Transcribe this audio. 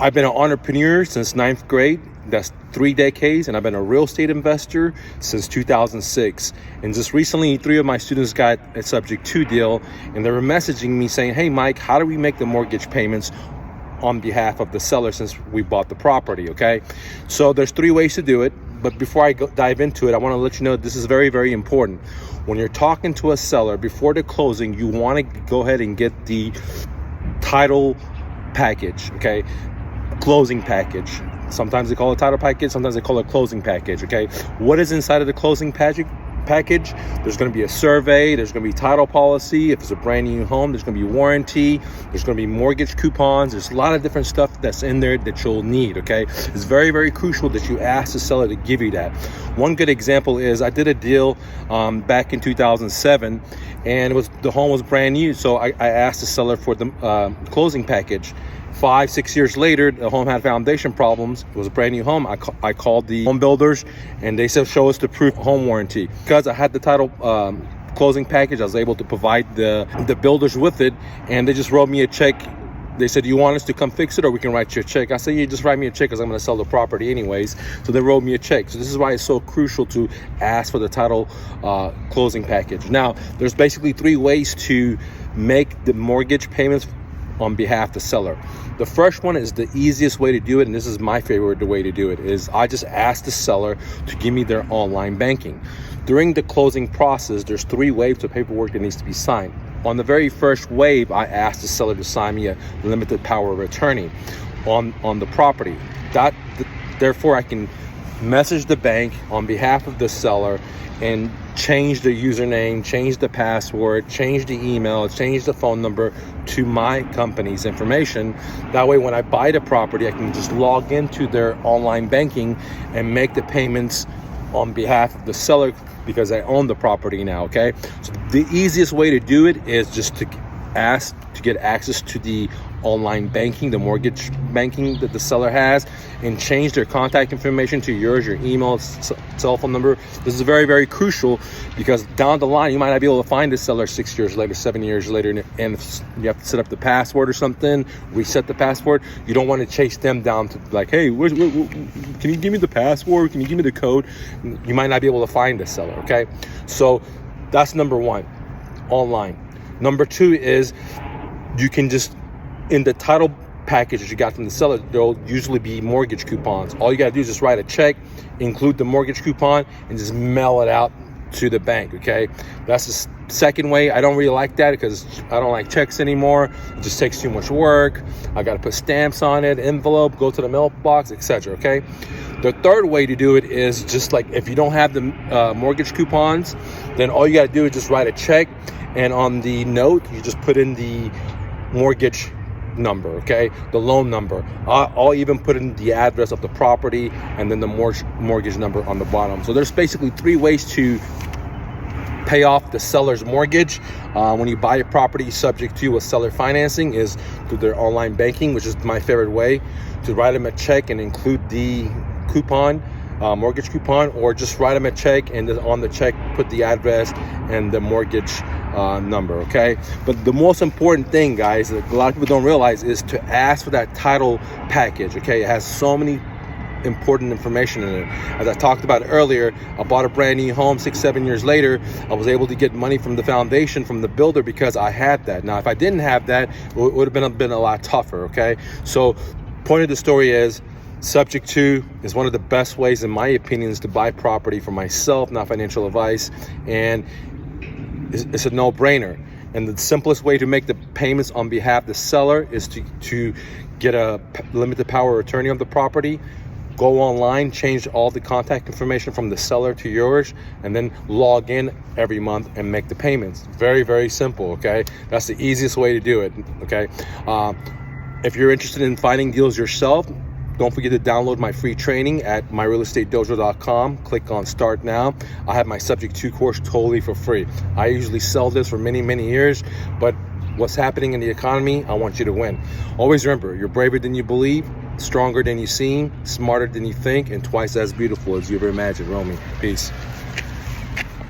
I've been an entrepreneur since 9th grade. That's 3 decades, and I've been a real estate investor since 2006. And just recently, 3 of my students got a subject to deal, and they were messaging me saying, "Hey, Mike, how do we make the mortgage payments on behalf of the seller since we bought the property?" Okay, so there's 3 ways to do it. But before I dive into it, I want to let you know this is very, very important. When you're talking to a seller before the closing, you want to go ahead and get the title package, okay? Closing package. Sometimes they call it title package, sometimes they call it closing package, okay? What is inside of the closing package? There's going to be a survey, there's going to be title policy. If it's a brand new home, there's going to be warranty, there's going to be mortgage coupons. There's a lot of different stuff that's in there that you'll need, okay? It's very, very crucial that you ask the seller to give you that. One good example is I did a deal back in 2007, and the home was brand new, so I asked the seller for the closing package. 5-6 years later, the home had foundation problems. It was a brand new home. I called the home builders, and they said, "Show us the proof of home warranty." Because I had the title closing package, I was able to provide the builders with it, and they just wrote me a check. They said, "Do you want us to come fix it, or we can write you a check?" I said, "Yeah, just write me a check because I'm going to sell the property anyways." So they wrote me a check. So this is why it's so crucial to ask for the title closing package. Now, there's basically 3 ways to make the mortgage payments on behalf of the seller. The first one is the easiest way to do it, and this is my favorite way to do it, is I just ask the seller to give me their online banking. During the closing process, there's 3 waves of paperwork that needs to be signed. On the very first wave, I ask the seller to sign me a limited power of attorney on the property. Therefore, I can message the bank on behalf of the seller and change the username, change the password, change the email, change the phone number to my company's information. That way, when I buy the property, I can just log into their online banking and make the payments on behalf of the seller because I own the property now, okay? So the easiest way to do it is just to ask to get access to the online banking, the mortgage banking that the seller has, and change their contact information to yours, your email, cell phone number. This is very, very crucial because down the line, you might not be able to find the seller 6 years later, 7 years later, and if you have to set up the password or something, reset the password. You don't want to chase them down to like, "Hey, can you give me the password? Can you give me the code?" You might not be able to find the seller, okay? So that's number 1, online. Number 2 is you can just, in the title package that you got from the seller, there'll usually be mortgage coupons. All you got to do is just write a check, include the mortgage coupon, and just mail it out to the bank, okay? That's the second way. I don't really like that because I don't like checks anymore. It just takes too much work. I got to put stamps on it, envelope, go to the mailbox, etc., okay? The third way to do it is just like if you don't have the mortgage coupons, then all you got to do is just write a check, and on the note, you just put in the mortgage number, okay, the loan number. I'll even put in the address of the property and then the mortgage number on the bottom. So there's basically 3 ways to pay off the seller's mortgage when you buy a property subject to a seller financing is through their online banking, which is my favorite way, to write them a check and include the coupon, mortgage coupon, or just write them a check and then on the check put the address and the mortgage number, okay? But the most important thing, guys, that a lot of people don't realize is to ask for that title package, okay? It has so many important information in it. As I talked about earlier, I bought a brand new home 6-7 years later. I was able to get money from the foundation, from the builder, because I had that. Now, if I didn't have that, it would have been a lot tougher, okay? So point of the story is, subject to is one of the best ways, in my opinion, is to buy property for myself, not financial advice, and it's a no-brainer. And the simplest way to make the payments on behalf of the seller is to get a limited power of attorney on the property, go online, change all the contact information from the seller to yours, and then log in every month and make the payments. Very, very simple, okay? That's the easiest way to do it, okay? If you're interested in finding deals yourself, don't forget to download my free training at myrealestatedojo.com. Click on Start Now. I have my Subject 2 course totally for free. I usually sell this for many, many years, but what's happening in the economy, I want you to win. Always remember, you're braver than you believe, stronger than you seem, smarter than you think, and twice as beautiful as you ever imagined. Romy, peace.